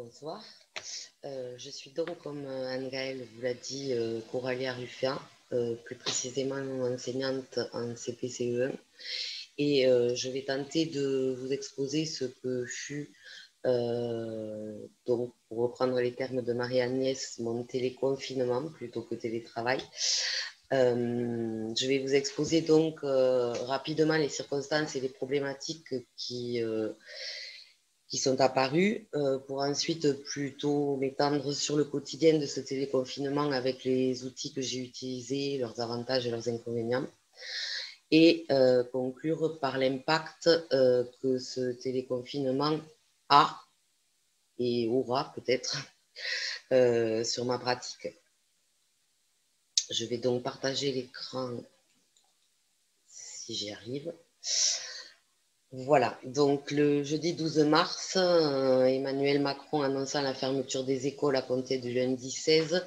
Bonsoir. Je suis donc, comme Anne-Gaëlle vous l'a dit, Coralie Ruffin, plus précisément enseignante en CP-CE1. Et je vais tenter de vous exposer ce que fut, donc, pour reprendre les termes de Marie-Agnès, mon téléconfinement plutôt que télétravail. Je vais vous exposer donc rapidement les circonstances et les problématiques qui sont apparus, pour ensuite plutôt m'étendre sur le quotidien de ce téléconfinement avec les outils que j'ai utilisés, leurs avantages et leurs inconvénients, et conclure par l'impact que ce téléconfinement a et aura peut-être sur ma pratique. Je vais donc partager l'écran si j'y arrive. Voilà, donc le jeudi 12 mars, Emmanuel Macron annonçant la fermeture des écoles à compter du lundi 16,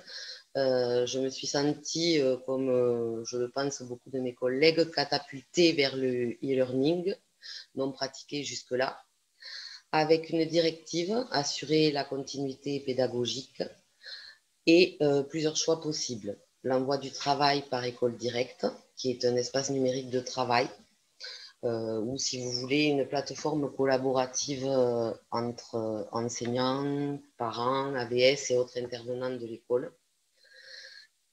je me suis sentie, comme je le pense beaucoup de mes collègues, catapultée vers le e-learning, non pratiqué jusque-là, avec une directive, assurer la continuité pédagogique et plusieurs choix possibles. L'envoi du travail par école directe, qui est un espace numérique de travail, ou si vous voulez, une plateforme collaborative entre enseignants, parents, AVS et autres intervenants de l'école,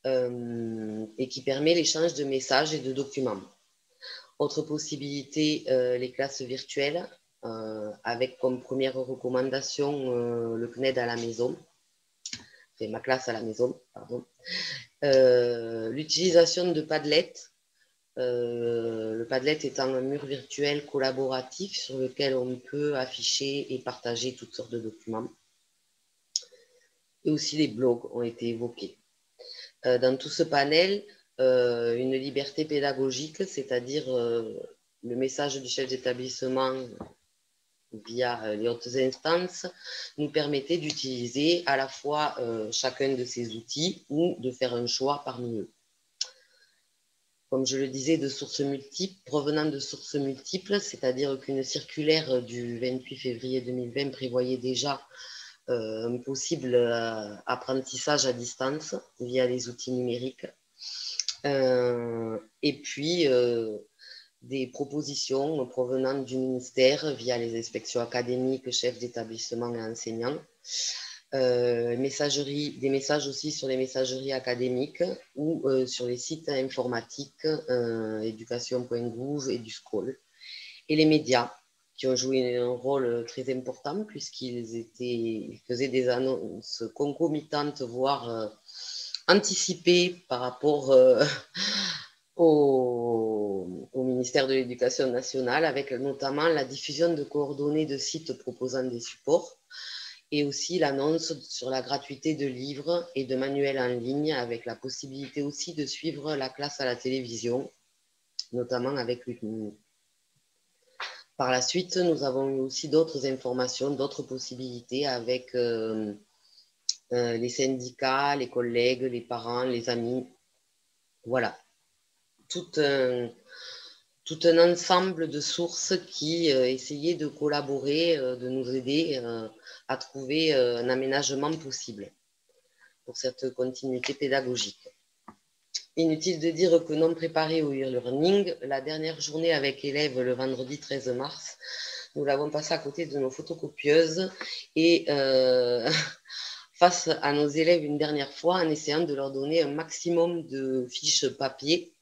et qui permet l'échange de messages et de documents. Autre possibilité, les classes virtuelles, avec comme première recommandation le CNED à la maison, enfin ma classe à la maison, pardon. L'utilisation de Padlet, le Padlet étant un mur virtuel collaboratif sur lequel on peut afficher et partager toutes sortes de documents. Et aussi les blogs ont été évoqués. Dans tout ce panel, une liberté pédagogique, c'est-à-dire le message du chef d'établissement via les hautes instances, nous permettait d'utiliser à la fois chacun de ces outils ou de faire un choix parmi eux. Comme je le disais, de sources multiples, provenant de sources multiples, c'est-à-dire qu'une circulaire du 28 février 2020 prévoyait déjà un possible apprentissage à distance via les outils numériques. Et puis, des propositions provenant du ministère via les inspections académiques, chefs d'établissement et enseignants. Des messages aussi sur les messageries académiques ou sur les sites informatiques éducation.gouv et du SCOL. Et les médias qui ont joué un rôle très important puisqu'ils faisaient des annonces concomitantes, voire anticipées par rapport au ministère de l'Éducation nationale, avec notamment la diffusion de coordonnées de sites proposant des supports et aussi l'annonce sur la gratuité de livres et de manuels en ligne, avec la possibilité aussi de suivre la classe à la télévision, notamment avec l'UTMI. Par la suite, nous avons eu aussi d'autres informations, d'autres possibilités avec les syndicats, les collègues, les parents, les amis. Voilà. Tout un ensemble de sources qui essayaient de collaborer, de nous aider à trouver un aménagement possible pour cette continuité pédagogique. Inutile de dire que non préparé au e-learning, la dernière journée avec élèves, le vendredi 13 mars, nous l'avons passé à côté de nos photocopieuses et face à nos élèves une dernière fois en essayant de leur donner un maximum de fiches papier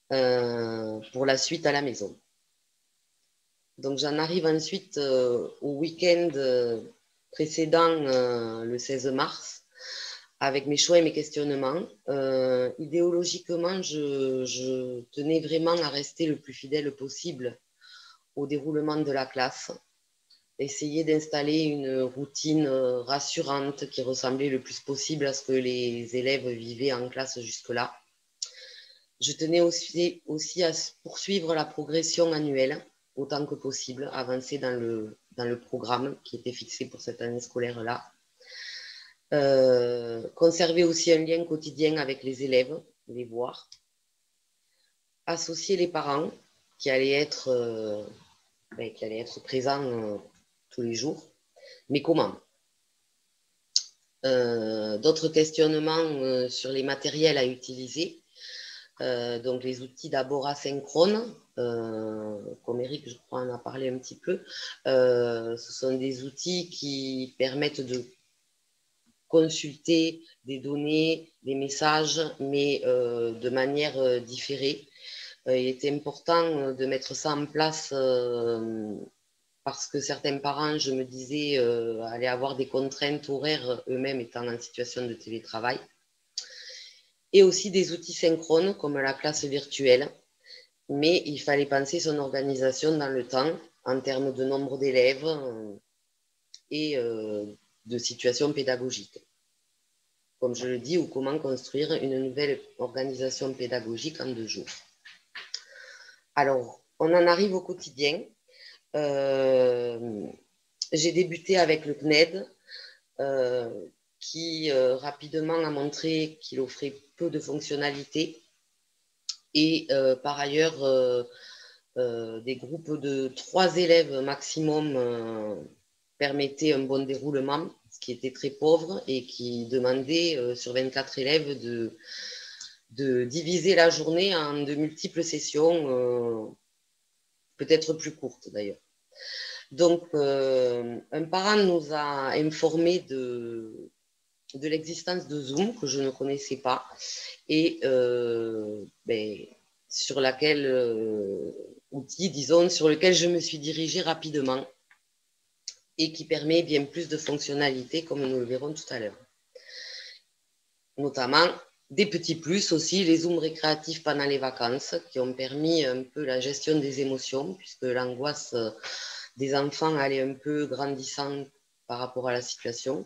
pour la suite à la maison. Donc j'en arrive ensuite au week-end précédent, le 16 mars, avec mes choix et mes questionnements. Idéologiquement, je tenais vraiment à rester le plus fidèle possible au déroulement de la classe, essayer d'installer une routine rassurante qui ressemblait le plus possible à ce que les élèves vivaient en classe jusque-là. Je tenais aussi à poursuivre la progression annuelle autant que possible, avancer dans le programme qui était fixé pour cette année scolaire-là. Conserver aussi un lien quotidien avec les élèves, les voir. Associer les parents qui allaient être présents tous les jours. Mais comment? D'autres questionnements sur les matériels à utiliser. Donc les outils d'abord asynchrones, comme Eric, je crois, en a parlé un petit peu. Ce sont des outils qui permettent de consulter des données, des messages, mais de manière différée. Il était important de mettre ça en place parce que certains parents, je me disais, allaient avoir des contraintes horaires eux-mêmes étant en situation de télétravail. Et aussi des outils synchrones comme la classe virtuelle. Mais il fallait penser son organisation dans le temps en termes de nombre d'élèves et de situation pédagogique. Comme je le dis, ou comment construire une nouvelle organisation pédagogique en 2 jours. Alors, on en arrive au quotidien. J'ai débuté avec le CNED, qui rapidement a montré qu'il offrait peu de fonctionnalités et par ailleurs des groupes de 3 élèves maximum permettaient un bon déroulement, ce qui était très pauvre et qui demandait sur 24 élèves de diviser la journée en de multiples sessions, peut-être plus courtes d'ailleurs. Donc, un parent nous a informé de l'existence de Zoom que je ne connaissais pas et sur laquelle outil, disons, sur lequel je me suis dirigée rapidement et qui permet bien plus de fonctionnalités comme nous le verrons tout à l'heure. Notamment des petits plus aussi, les Zooms récréatifs pendant les vacances qui ont permis un peu la gestion des émotions puisque l'angoisse des enfants allait un peu grandissant par rapport à la situation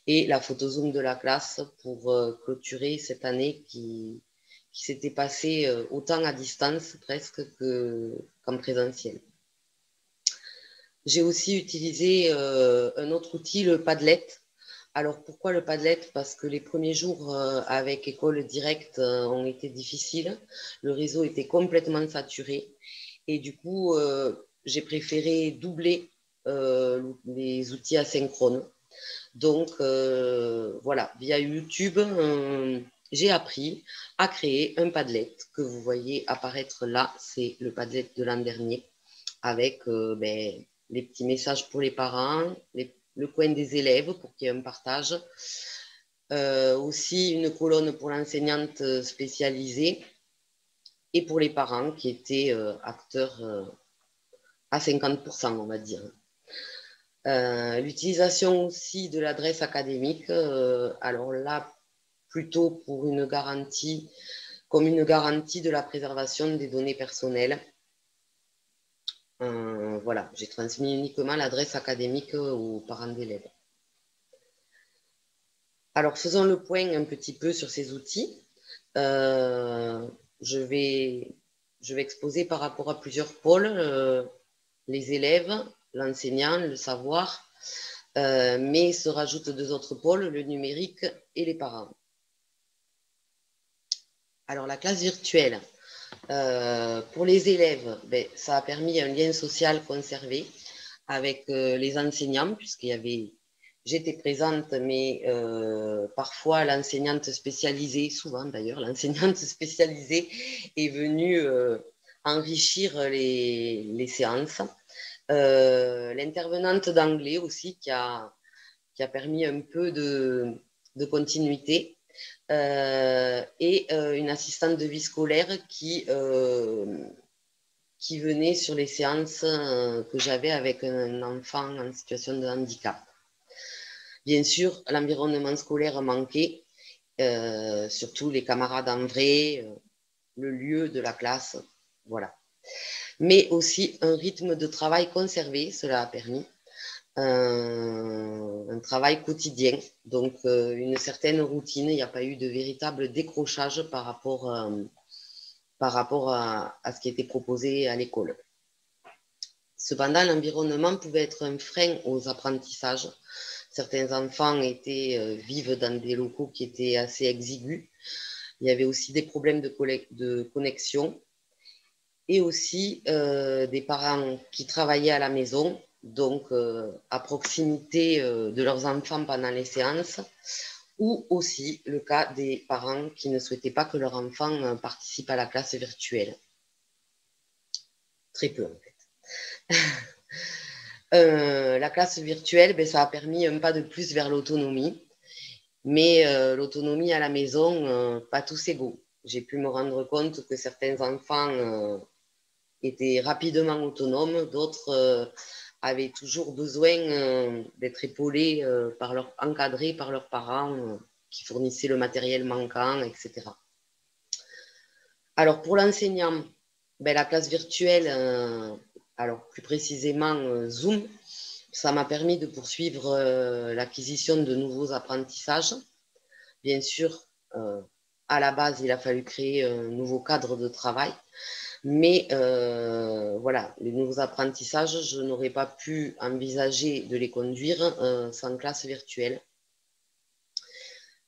et la photo Zoom de la classe pour clôturer cette année qui s'était passée autant à distance presque qu'en présentiel. J'ai aussi utilisé un autre outil, le Padlet. Alors pourquoi le Padlet? Parce que les premiers jours avec école directe ont été difficiles. Le réseau était complètement saturé et du coup j'ai préféré doubler les outils asynchrones. Donc voilà, via YouTube, j'ai appris à créer un Padlet que vous voyez apparaître là. C'est le Padlet de l'an dernier avec les petits messages pour les parents, le coin des élèves pour qu'il y ait un partage. Aussi une colonne pour l'enseignante spécialisée et pour les parents qui étaient acteurs à 50%, on va dire. L'utilisation aussi de l'adresse académique, alors là, plutôt pour une garantie, comme une garantie de la préservation des données personnelles. Voilà, j'ai transmis uniquement l'adresse académique aux parents d'élèves. Alors, faisons le point un petit peu sur ces outils. Je vais exposer par rapport à plusieurs pôles, les élèves, l'enseignant, le savoir, mais se rajoutent 2 autres pôles, le numérique et les parents. Alors, la classe virtuelle, pour les élèves, ça a permis un lien social conservé avec les enseignants, j'étais présente, mais parfois l'enseignante spécialisée, souvent d'ailleurs, l'enseignante spécialisée est venue enrichir les séances. L'intervenante d'anglais aussi qui a permis un peu de continuité. Et une assistante de vie scolaire qui venait sur les séances que j'avais avec un enfant en situation de handicap. Bien sûr, l'environnement scolaire manquait, surtout les camarades en vrai, le lieu de la classe, voilà. Mais aussi un rythme de travail conservé, cela a permis. Un travail quotidien, donc une certaine routine, il n'y a pas eu de véritable décrochage par rapport à ce qui était proposé à l'école. Cependant, l'environnement pouvait être un frein aux apprentissages. Certains enfants vivent dans des locaux qui étaient assez exigus. Il y avait aussi des problèmes de connexion et aussi des parents qui travaillaient à la maison donc à proximité de leurs enfants pendant les séances, ou aussi le cas des parents qui ne souhaitaient pas que leur enfant participe à la classe virtuelle. Très peu en fait. La classe virtuelle, ben, ça a permis un pas de plus vers l'autonomie, mais l'autonomie à la maison, pas tous égaux. J'ai pu me rendre compte que certains enfants étaient rapidement autonomes, d'autres avaient toujours besoin d'être épaulés, encadrés par leurs parents qui fournissaient le matériel manquant, etc. Alors pour l'enseignant, ben, la classe virtuelle, alors plus précisément Zoom, ça m'a permis de poursuivre l'acquisition de nouveaux apprentissages. Bien sûr, à la base, il a fallu créer un nouveau cadre de travail. Mais voilà, les nouveaux apprentissages, je n'aurais pas pu envisager de les conduire sans classe virtuelle.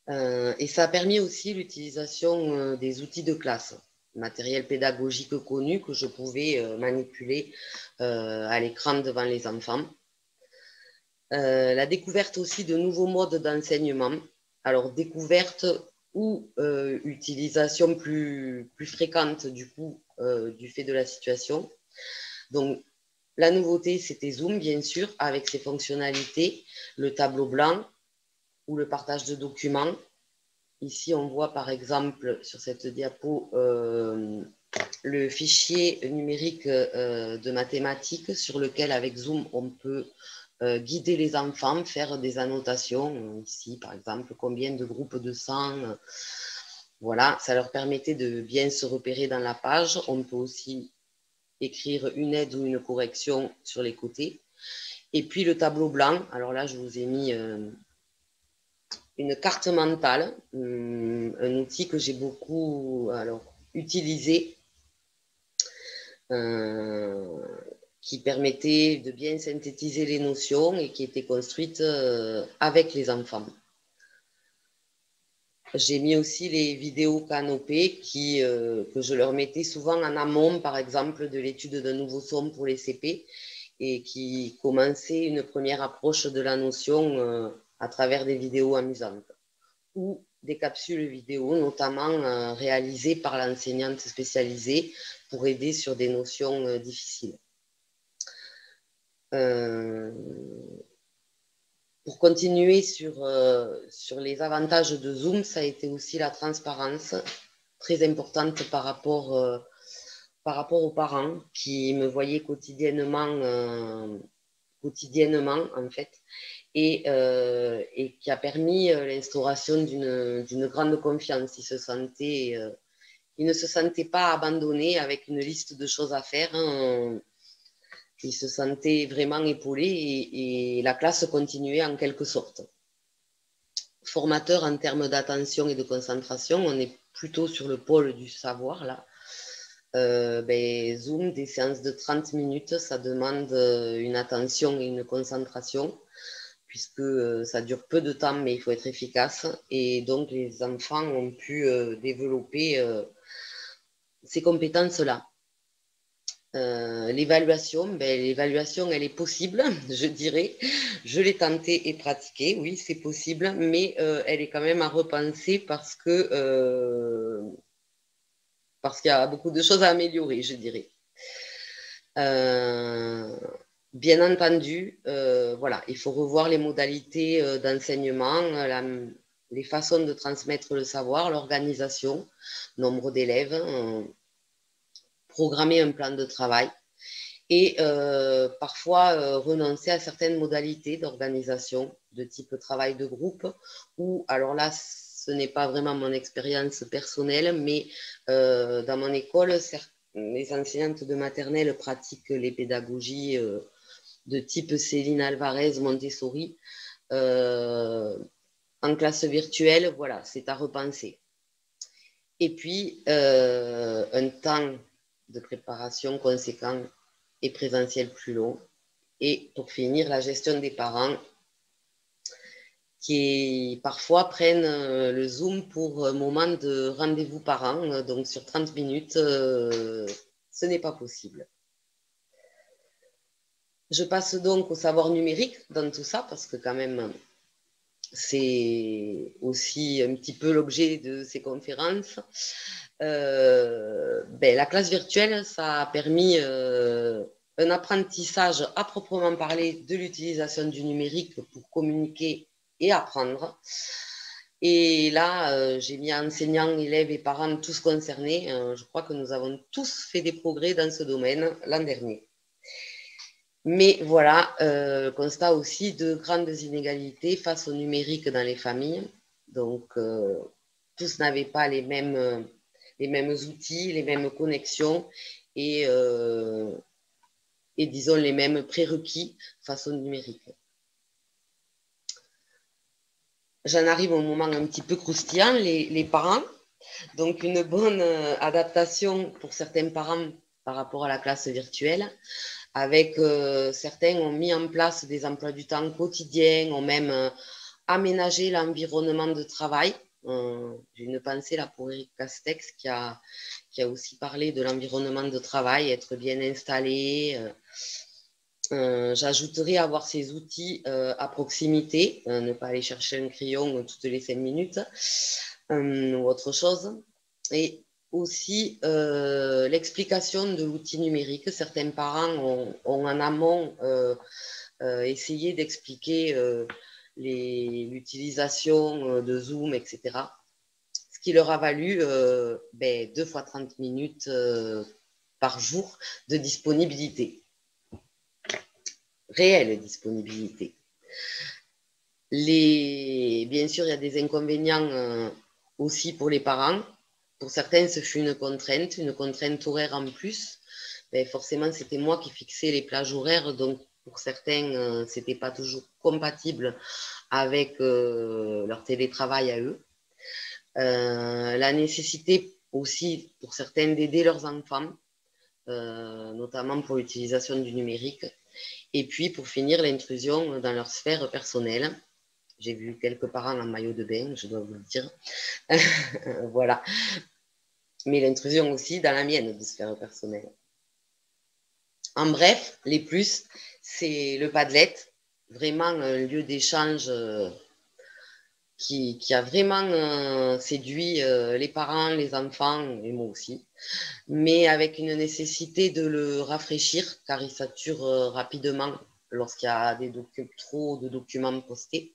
Et ça a permis aussi l'utilisation des outils de classe, matériel pédagogique connu que je pouvais manipuler à l'écran devant les enfants. La découverte aussi de nouveaux modes d'enseignement. Alors, découverte ou utilisation plus fréquente du coup du fait de la situation. Donc, la nouveauté, c'était Zoom, bien sûr, avec ses fonctionnalités, le tableau blanc ou le partage de documents. Ici, on voit par exemple sur cette diapo le fichier numérique de mathématiques sur lequel, avec Zoom, on peut guider les enfants, faire des annotations. Ici, par exemple, combien de groupes de sang. Voilà, ça leur permettait de bien se repérer dans la page. On peut aussi écrire une aide ou une correction sur les côtés. Et puis le tableau blanc, alors là, je vous ai mis une carte mentale, un outil que j'ai beaucoup utilisé, qui permettait de bien synthétiser les notions et qui était construite avec les enfants. J'ai mis aussi les vidéos canopées que je leur mettais souvent en amont, par exemple, de l'étude d'un nouveau son pour les CP et qui commençaient une première approche de la notion à travers des vidéos amusantes ou des capsules vidéo, notamment réalisées par l'enseignante spécialisée pour aider sur des notions difficiles. Pour continuer sur les avantages de Zoom, ça a été aussi la transparence, très importante par rapport aux parents qui me voyaient quotidiennement en fait, et qui a permis l'instauration d'une grande confiance. Ils ne se sentaient pas abandonnés avec une liste de choses à faire. Ils se sentaient vraiment épaulés et la classe continuait en quelque sorte. Formateur en termes d'attention et de concentration, on est plutôt sur le pôle du savoir là. Zoom, des séances de 30 minutes, ça demande une attention et une concentration puisque ça dure peu de temps mais il faut être efficace et donc les enfants ont pu développer ces compétences-là. L'évaluation, elle est possible, je dirais. Je l'ai tentée et pratiquée, oui, c'est possible, mais elle est quand même à repenser parce qu'il y a beaucoup de choses à améliorer, je dirais. Bien entendu, voilà, il faut revoir les modalités d'enseignement, les façons de transmettre le savoir, l'organisation, nombre d'élèves, programmer un plan de travail et parfois renoncer à certaines modalités d'organisation de type travail de groupe ou alors là ce n'est pas vraiment mon expérience personnelle mais dans mon école les enseignantes de maternelle pratiquent les pédagogies de type Céline Alvarez Montessori en classe virtuelle, voilà, c'est à repenser. Et puis un temps de préparation conséquent et présentiel plus long. Et pour finir, la gestion des parents qui parfois prennent le Zoom pour un moment de rendez-vous parents. Donc sur 30 minutes, ce n'est pas possible. Je passe donc au savoir numérique dans tout ça, parce que quand même, c'est aussi un petit peu l'objet de ces conférences. La classe virtuelle, ça a permis un apprentissage à proprement parler de l'utilisation du numérique pour communiquer et apprendre. Et là, j'ai mis enseignants, élèves et parents tous concernés. Je crois que nous avons tous fait des progrès dans ce domaine l'an dernier. Mais voilà, constat aussi de grandes inégalités face au numérique dans les familles. Donc, tous n'avaient pas les mêmes outils, les mêmes connexions et, disons les mêmes prérequis face au numérique. J'en arrive au moment un petit peu croustillant, les parents. Donc, une bonne adaptation pour certains parents par rapport à la classe virtuelle. Avec certains ont mis en place des emplois du temps quotidiens, ont même aménagé l'environnement de travail. J'ai une pensée là pour Eric Castex qui a aussi parlé de l'environnement de travail, être bien installé. J'ajouterai avoir ces outils à proximité, ne pas aller chercher un crayon toutes les 5 minutes ou autre chose. Et aussi l'explication de l'outil numérique. Certains parents ont en amont essayé d'expliquer l'utilisation de Zoom, etc. Ce qui leur a valu 2 fois 30 minutes par jour de disponibilité. Réelle disponibilité. Bien sûr, il y a des inconvénients aussi pour les parents. Pour certains, ce fut une contrainte horaire en plus. Forcément, c'était moi qui fixais les plages horaires, donc pour certains, ce n'était pas toujours compatible avec leur télétravail à eux. La nécessité aussi pour certains d'aider leurs enfants, notamment pour l'utilisation du numérique. Et puis, pour finir, l'intrusion dans leur sphère personnelle. J'ai vu quelques parents en maillot de bain, je dois vous le dire. Voilà. Mais l'intrusion aussi dans la mienne de sphère personnelle. En bref, les plus, c'est le Padlet, vraiment un lieu d'échange qui a vraiment séduit les parents, les enfants et moi aussi, mais avec une nécessité de le rafraîchir car il sature rapidement lorsqu'il y a trop de documents postés.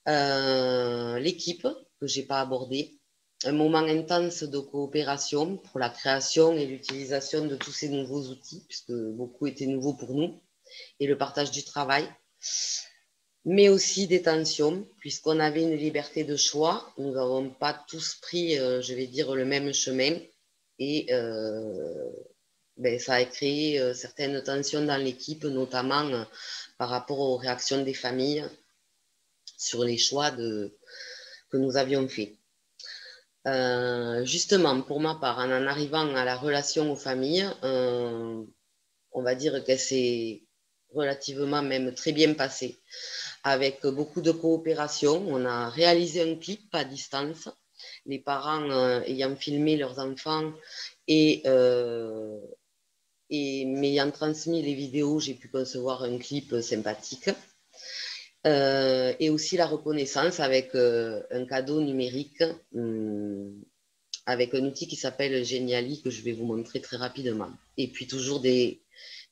L'équipe que je n'ai pas abordée, un moment intense de coopération pour la création et l'utilisation de tous ces nouveaux outils, puisque beaucoup étaient nouveaux pour nous, et le partage du travail, mais aussi des tensions, puisqu'on avait une liberté de choix. Nous n'avons pas tous pris, je vais dire, le même chemin, et ça a créé certaines tensions dans l'équipe, notamment par rapport aux réactions des familles sur les choix que nous avions faits. Justement, pour ma part, en arrivant à la relation aux familles, on va dire que c'est relativement même très bien passé, avec beaucoup de coopération. On a réalisé un clip à distance, les parents ayant filmé leurs enfants et m'ayant transmis les vidéos, j'ai pu concevoir un clip sympathique. Et aussi la reconnaissance avec un cadeau numérique, avec un outil qui s'appelle Geniali, que je vais vous montrer très rapidement. Et puis toujours des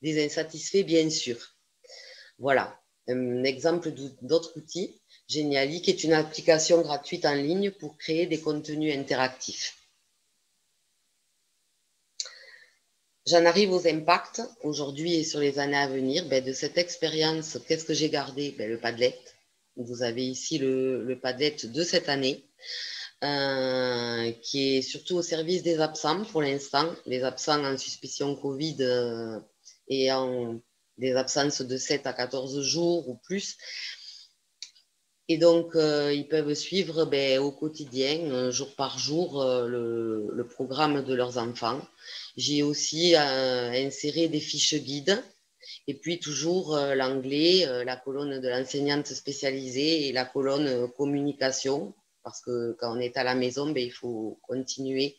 insatisfaits, bien sûr. Voilà, un exemple d'autres outils. Geniali, qui est une application gratuite en ligne pour créer des contenus interactifs. J'en arrive aux impacts aujourd'hui et sur les années à venir. De cette expérience, qu'est-ce que j'ai gardé? Le Padlet. Vous avez ici le Padlet de cette année, qui est surtout au service des absents pour l'instant, les absents en suspicion Covid et en des absences de 7 à 14 jours ou plus. Et donc, ils peuvent suivre au quotidien, jour par jour, le programme de leurs enfants. J'ai aussi inséré des fiches guides et puis toujours l'anglais, la colonne de l'enseignante spécialisée et la colonne communication, parce que quand on est à la maison, il faut continuer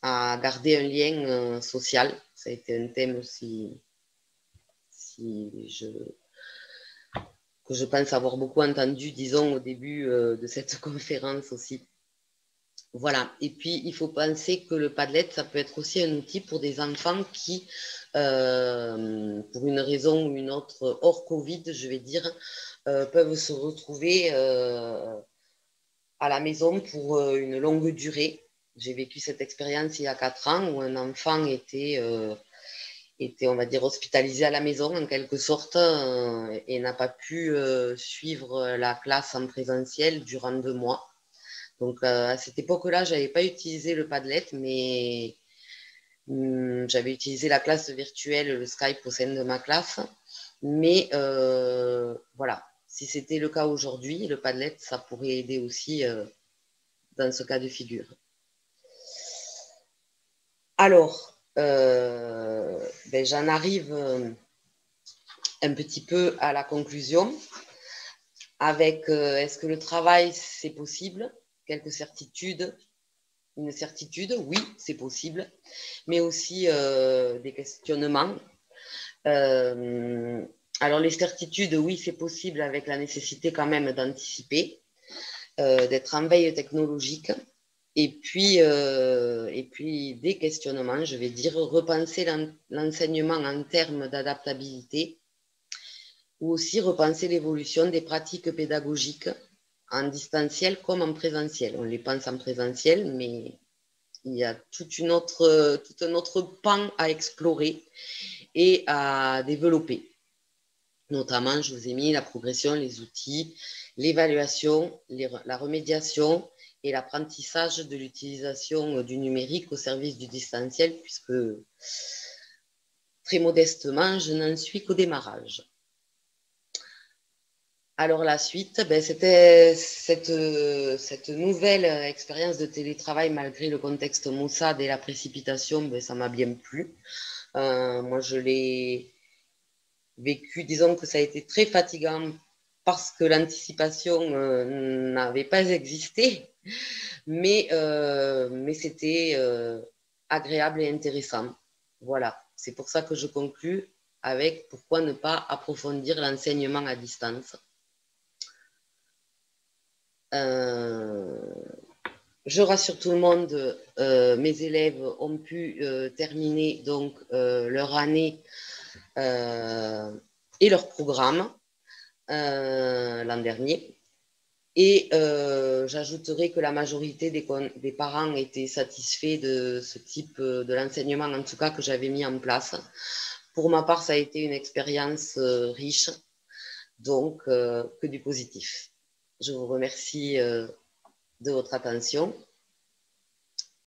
à garder un lien social. Ça a été un thème aussi que je pense avoir beaucoup entendu, disons, au début de cette conférence aussi. Voilà. Et puis, il faut penser que le Padlet, ça peut être aussi un outil pour des enfants qui, pour une raison ou une autre, hors Covid, je vais dire, peuvent se retrouver à la maison pour une longue durée. J'ai vécu cette expérience il y a 4 ans où un enfant était, on va dire, hospitalisé à la maison en quelque sorte et n'a pas pu suivre la classe en présentiel durant 2 mois. Donc à cette époque-là, je n'avais pas utilisé le Padlet, mais j'avais utilisé la classe virtuelle, le Skype au sein de ma classe. Mais voilà, si c'était le cas aujourd'hui, le Padlet, ça pourrait aider aussi dans ce cas de figure. Alors, j'en arrive un petit peu à la conclusion avec est-ce que le travail, c'est possible? Quelques certitudes. Une certitude, oui, c'est possible, mais aussi des questionnements. Alors, les certitudes, oui, c'est possible avec la nécessité quand même d'anticiper, d'être en veille technologique. Et puis des questionnements, je vais dire, repenser l'enseignement en termes d'adaptabilité ou aussi repenser l'évolution des pratiques pédagogiques en distanciel comme en présentiel. On les pense en présentiel, mais il y a tout un autre pan à explorer et à développer. Notamment, je vous ai mis la progression, les outils, l'évaluation, la remédiation et l'apprentissage de l'utilisation du numérique au service du distanciel, puisque très modestement, je n'en suis qu'au démarrage. Alors la suite, c'était cette nouvelle expérience de télétravail malgré le contexte maussade et la précipitation, ça m'a bien plu. Moi, je l'ai vécu, disons que ça a été très fatigant parce que l'anticipation n'avait pas existé, mais c'était agréable et intéressant. Voilà, c'est pour ça que je conclus avec pourquoi ne pas approfondir l'enseignement à distance. Je rassure tout le monde, mes élèves ont pu terminer donc leur année et leur programme l'an dernier. Et j'ajouterai que la majorité des parents étaient satisfaits de ce type de l'enseignement, en tout cas que j'avais mis en place. Pour ma part, ça a été une expérience riche, donc que du positif. Je vous remercie de votre attention